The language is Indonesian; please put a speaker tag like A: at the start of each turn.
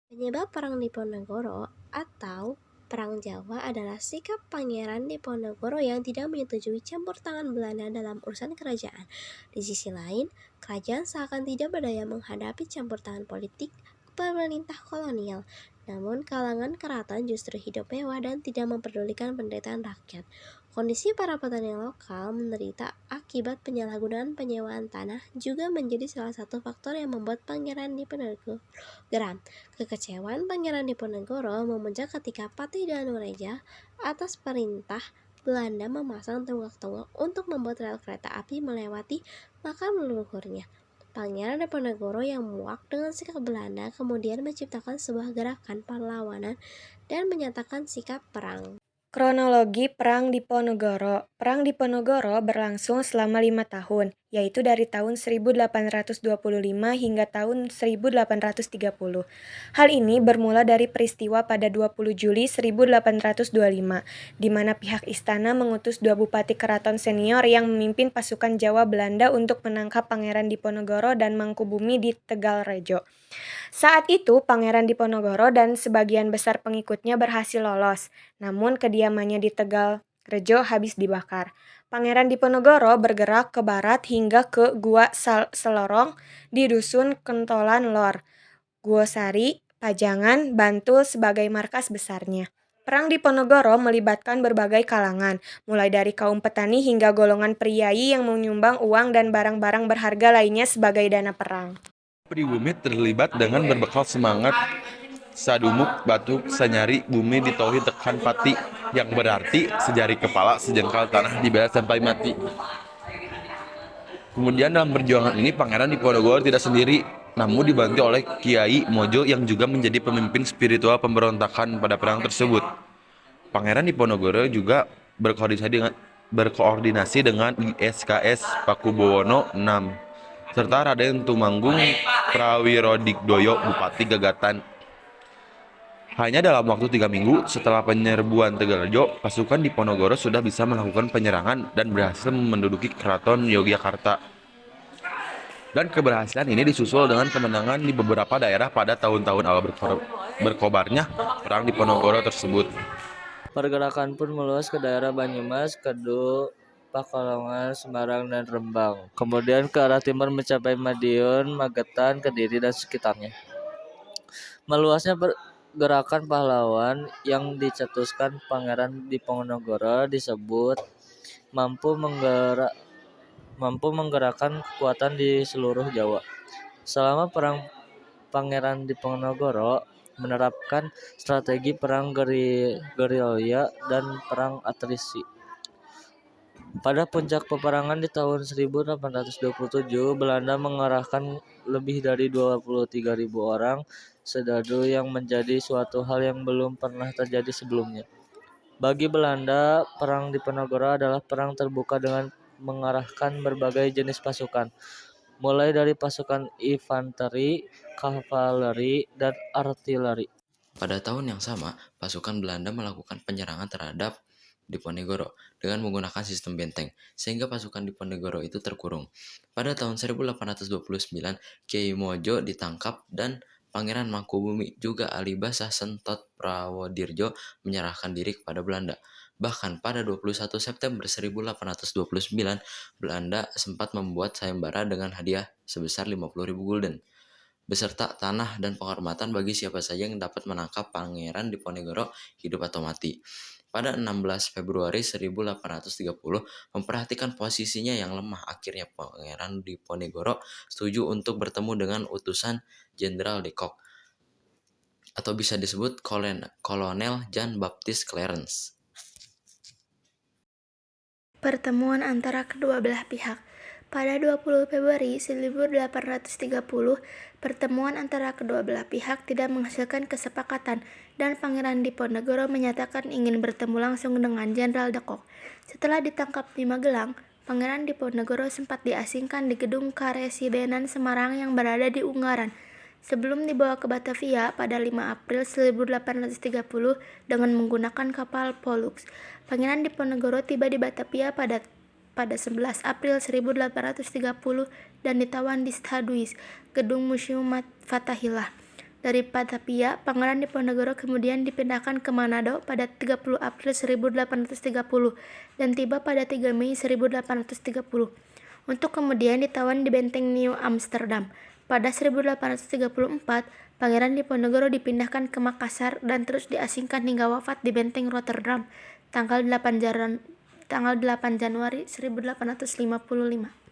A: Penyebab Perang Diponegoro atau Perang Jawa adalah sikap Pangeran Diponegoro yang tidak menyetujui campur tangan Belanda dalam urusan kerajaan. Di sisi lain, kerajaan seakan tidak berdaya menghadapi campur tangan politik pemerintah kolonial. Namun, kalangan keraton justru hidup mewah dan tidak memperdulikan penderitaan rakyat. Kondisi para petani lokal menderita akibat penyalahgunaan penyewaan tanah juga menjadi salah satu faktor yang membuat Pangeran Diponegoro geram. Kekecewaan Pangeran Diponegoro memuncak ketika Patih Danureja atas perintah Belanda memasang tonggak-tonggak untuk membuat rel kereta api melewati makam leluhurnya. Pangeran Diponegoro yang muak dengan sikap Belanda kemudian menciptakan sebuah gerakan perlawanan dan menyatakan sikap perang.
B: Kronologi Perang Diponegoro. Perang Diponegoro berlangsung selama 5 tahun, yaitu dari tahun 1825 hingga tahun 1830. Hal ini bermula dari peristiwa pada 20 Juli 1825, di mana pihak istana mengutus dua bupati keraton senior yang memimpin pasukan Jawa Belanda untuk menangkap Pangeran Diponegoro dan Mangkubumi di Tegalrejo. Saat itu, Pangeran Diponegoro dan sebagian besar pengikutnya berhasil lolos, namun kediamannya di Tegalrejo habis dibakar. Pangeran Diponegoro bergerak ke barat hingga ke Gua Selorong di Dusun Kentolan Lor, Guosari, Pajangan, Bantul sebagai markas besarnya. Perang Diponegoro melibatkan berbagai kalangan, mulai dari kaum petani hingga golongan priai yang menyumbang uang dan barang-barang berharga lainnya sebagai dana perang.
C: Pribumi terlibat dengan berbekal semangat sadumuk batuk sanyari bumi ditohi tekan pati, yang berarti sejari kepala sejengkal tanah dibela sampai mati. Kemudian dalam perjuangan ini Pangeran Diponegoro tidak sendiri, namun dibantu oleh Kiai Mojo yang juga menjadi pemimpin spiritual pemberontakan pada perang tersebut. Pangeran Diponegoro juga berkoordinasi dengan ISKS Pakubuwono VI serta Raden Tumanggung Prawirodigdoyo Bupati Gagatan. Hanya dalam waktu 3 minggu setelah penyerbuan Tegalrejo, pasukan Diponegoro sudah bisa melakukan penyerangan dan berhasil menduduki Keraton Yogyakarta. Dan keberhasilan ini disusul dengan kemenangan di beberapa daerah pada tahun-tahun awal berkobarnya Perang Diponegoro tersebut.
D: Pergerakan pun meluas ke daerah Banyumas, Kedul, Pakalongan, Semarang, dan Rembang. Kemudian ke arah timur mencapai Madiun, Magetan, Kediri, dan sekitarnya. Meluasnya gerakan pahlawan yang dicetuskan Pangeran Diponegoro disebut mampu menggerakkan kekuatan di seluruh Jawa. Selama perang, Pangeran Diponegoro menerapkan strategi perang gerilya dan perang atrisi. Pada puncak peperangan di tahun 1827, Belanda mengerahkan lebih dari 23.000 orang serdadu yang menjadi suatu hal yang belum pernah terjadi sebelumnya. Bagi Belanda, Perang Diponegoro adalah perang terbuka dengan mengarahkan berbagai jenis pasukan, mulai dari pasukan infanteri, kavaleri, dan artileri.
E: Pada tahun yang sama, pasukan Belanda melakukan penyerangan terhadap Diponegoro dengan menggunakan sistem benteng, sehingga pasukan Diponegoro itu terkurung. Pada tahun 1829, Kiai Mojo ditangkap dan Pangeran Mangkubumi juga Alibasa Sentot Prawodirjo menyerahkan diri kepada Belanda. Bahkan pada 21 September 1829, Belanda sempat membuat sayembara dengan hadiah sebesar 50.000 gulden beserta tanah dan penghormatan bagi siapa saja yang dapat menangkap Pangeran Diponegoro hidup atau mati. Pada 16 Februari 1830, memperhatikan posisinya yang lemah, akhirnya Pangeran Diponegoro setuju untuk bertemu dengan utusan Jenderal de Kock, atau bisa disebut Kolonel Jean Baptiste Clarence.
F: Pertemuan antara kedua belah pihak. Pada 20 Februari 1830, pertemuan antara kedua belah pihak tidak menghasilkan kesepakatan dan Pangeran Diponegoro menyatakan ingin bertemu langsung dengan Jenderal de Kock. Setelah ditangkap di Magelang, Pangeran Diponegoro sempat diasingkan di gedung Karesidenan Semarang yang berada di Ungaran, sebelum dibawa ke Batavia pada 5 April 1830 dengan menggunakan kapal Pollux. Pangeran Diponegoro tiba di Batavia pada 11 April 1830 dan ditawan di Stadhuis, gedung Museum Fathahillah. Dari Batavia, Pangeran Diponegoro kemudian dipindahkan ke Manado pada 30 April 1830 dan tiba pada 3 Mei 1830 untuk kemudian ditawan di Benteng New Amsterdam. Pada 1834, Pangeran Diponegoro dipindahkan ke Makassar dan terus diasingkan hingga wafat di Benteng Rotterdam tanggal 8 Januari 1855.